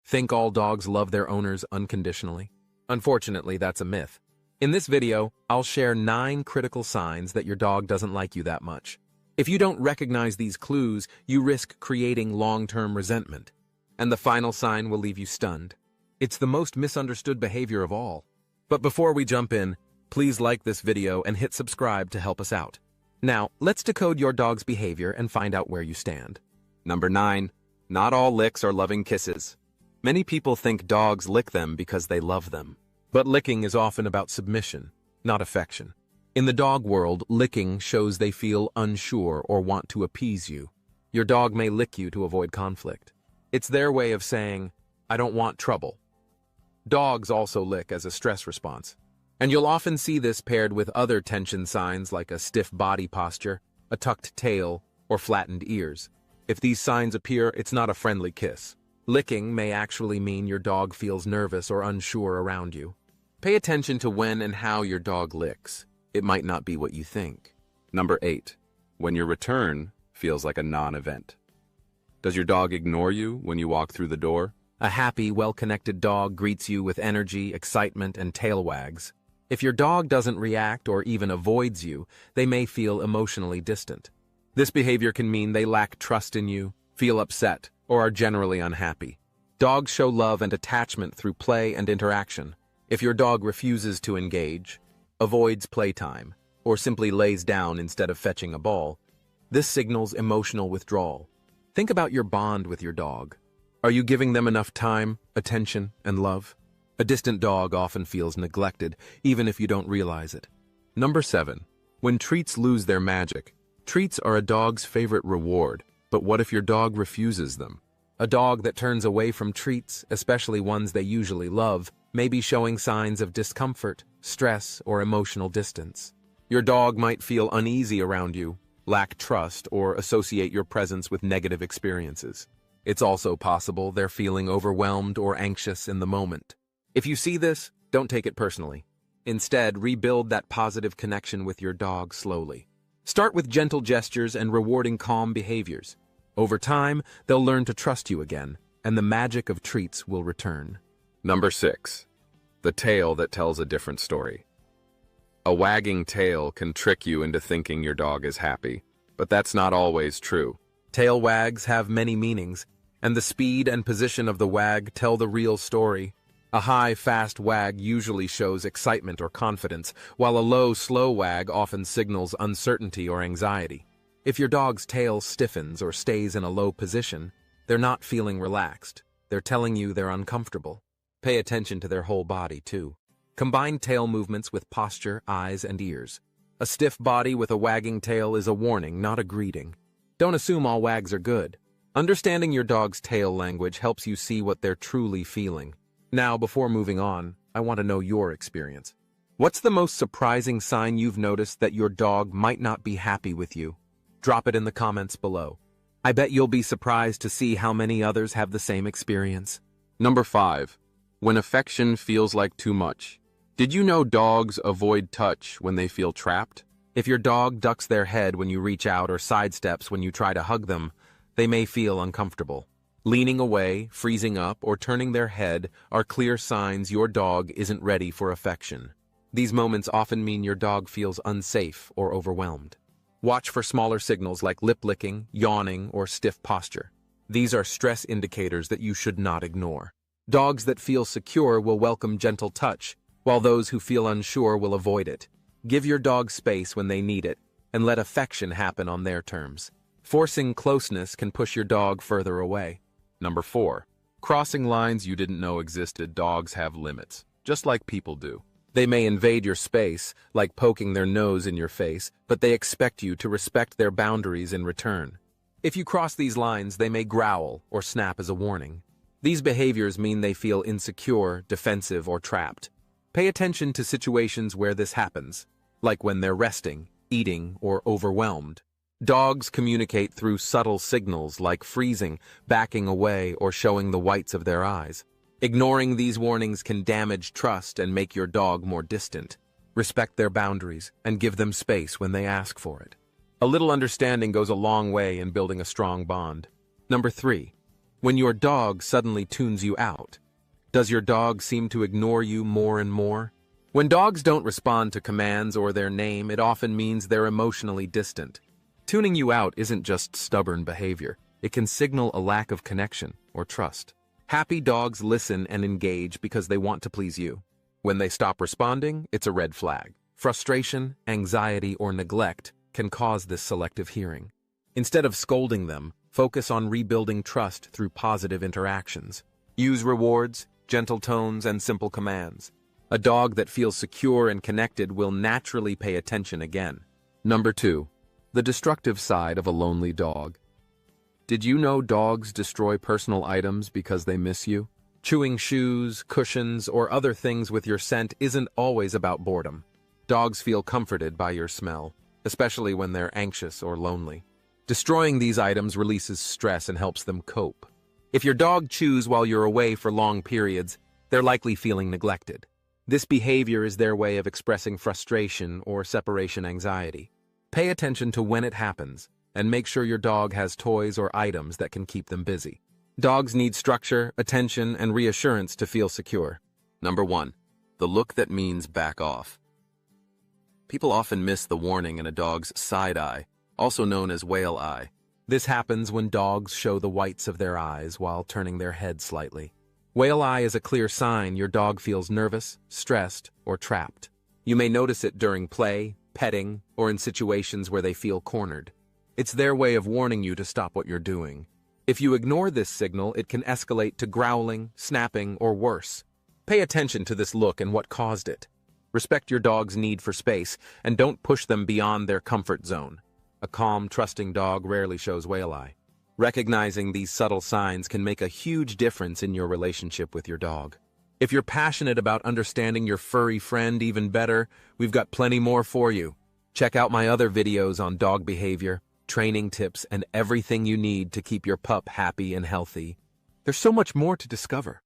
Think all dogs love their owners unconditionally? Unfortunately, that's a myth. In this video, I'll share 9 critical signs that your dog doesn't like you that much. If you don't recognize these clues, you risk creating long-term resentment. And the final sign will leave you stunned. It's the most misunderstood behavior of all. But before we jump in, please like this video and hit subscribe to help us out. Now, let's decode your dog's behavior and find out where you stand. Number 9. Not all licks are loving kisses. Many people think dogs lick them because they love them. But licking is often about submission, not affection. In the dog world, licking shows they feel unsure or want to appease you. Your dog may lick you to avoid conflict. It's their way of saying, "I don't want trouble." Dogs also lick as a stress response. And you'll often see this paired with other tension signs like a stiff body posture, a tucked tail, or flattened ears. If these signs appear, it's not a friendly kiss. Licking may actually mean your dog feels nervous or unsure around you. Pay attention to when and how your dog licks. It might not be what you think. Number 8. When your return feels like a non-event. Does your dog ignore you when you walk through the door? A happy, well-connected dog greets you with energy, excitement, and tail wags. If your dog doesn't react or even avoids you, they may feel emotionally distant. This behavior can mean they lack trust in you, feel upset, or are generally unhappy. Dogs show love and attachment through play and interaction. If your dog refuses to engage, avoids playtime, or simply lays down instead of fetching a ball, this signals emotional withdrawal. Think about your bond with your dog. Are you giving them enough time, attention, and love? A distant dog often feels neglected, even if you don't realize it. Number 7. When treats lose their magic. Treats are a dog's favorite reward, but what if your dog refuses them? A dog that turns away from treats, especially ones they usually love, may be showing signs of discomfort, stress, or emotional distance. Your dog might feel uneasy around you, lack trust, or associate your presence with negative experiences. It's also possible they're feeling overwhelmed or anxious in the moment. If you see this, don't take it personally. Instead, rebuild that positive connection with your dog slowly. Start with gentle gestures and rewarding calm behaviors. Over time, they'll learn to trust you again, and the magic of treats will return. Number 6. The tail that tells a different story. A wagging tail can trick you into thinking your dog is happy, but that's not always true. Tail wags have many meanings, and the speed and position of the wag tell the real story. A high, fast wag usually shows excitement or confidence, while a low, slow wag often signals uncertainty or anxiety. If your dog's tail stiffens or stays in a low position, they're not feeling relaxed. They're telling you they're uncomfortable. Pay attention to their whole body, too. Combine tail movements with posture, eyes, and ears. A stiff body with a wagging tail is a warning, not a greeting. Don't assume all wags are good. Understanding your dog's tail language helps you see what they're truly feeling. Now, before moving on, I want to know your experience. What's the most surprising sign you've noticed that your dog might not be happy with you? Drop it in the comments below. I bet you'll be surprised to see how many others have the same experience. Number 5. When affection feels like too much. Did you know dogs avoid touch when they feel trapped? If your dog ducks their head when you reach out or sidesteps when you try to hug them, they may feel uncomfortable. Leaning away, freezing up, or turning their head are clear signs your dog isn't ready for affection. These moments often mean your dog feels unsafe or overwhelmed. Watch for smaller signals like lip licking, yawning, or stiff posture. These are stress indicators that you should not ignore. Dogs that feel secure will welcome gentle touch, while those who feel unsure will avoid it. Give your dog space when they need it, and let affection happen on their terms. Forcing closeness can push your dog further away. Number 4. Crossing lines you didn't know existed. Dogs have limits, just like people do. They may invade your space, like poking their nose in your face, but they expect you to respect their boundaries in return. If you cross these lines, they may growl or snap as a warning. These behaviors mean they feel insecure, defensive, or trapped. Pay attention to situations where this happens, like when they're resting, eating, or overwhelmed. Dogs communicate through subtle signals like freezing, backing away, or showing the whites of their eyes. Ignoring these warnings can damage trust and make your dog more distant. Respect their boundaries and give them space when they ask for it. A little understanding goes a long way in building a strong bond. Number 3. When your dog suddenly tunes you out, does your dog seem to ignore you more and more? When dogs don't respond to commands or their name, it often means they're emotionally distant. Tuning you out isn't just stubborn behavior. It can signal a lack of connection or trust. Happy dogs listen and engage because they want to please you. When they stop responding, it's a red flag. Frustration, anxiety, or neglect can cause this selective hearing. Instead of scolding them, focus on rebuilding trust through positive interactions. Use rewards, gentle tones, and simple commands. A dog that feels secure and connected will naturally pay attention again. Number 2. The destructive side of a lonely dog. Did you know dogs destroy personal items because they miss you? Chewing shoes, cushions, or other things with your scent isn't always about boredom. Dogs feel comforted by your smell, especially when they're anxious or lonely. Destroying these items releases stress and helps them cope. If your dog chews while you're away for long periods, they're likely feeling neglected. This behavior is their way of expressing frustration or separation anxiety. Pay attention to when it happens, and make sure your dog has toys or items that can keep them busy. Dogs need structure, attention, and reassurance to feel secure. Number 1. The look that means back off. People often miss the warning in a dog's side eye, also known as whale eye. This happens when dogs show the whites of their eyes while turning their head slightly. Whale eye is a clear sign your dog feels nervous, stressed, or trapped. You may notice it during play, petting, or in situations where they feel cornered. It's their way of warning you to stop what you're doing. If you ignore this signal, it can escalate to growling, snapping, or worse. Pay attention to this look and what caused it. Respect your dog's need for space, and don't push them beyond their comfort zone. A calm, trusting dog rarely shows whale eye. Recognizing these subtle signs can make a huge difference in your relationship with your dog. If you're passionate about understanding your furry friend even better, we've got plenty more for you. Check out my other videos on dog behavior, training tips, and everything you need to keep your pup happy and healthy. There's so much more to discover.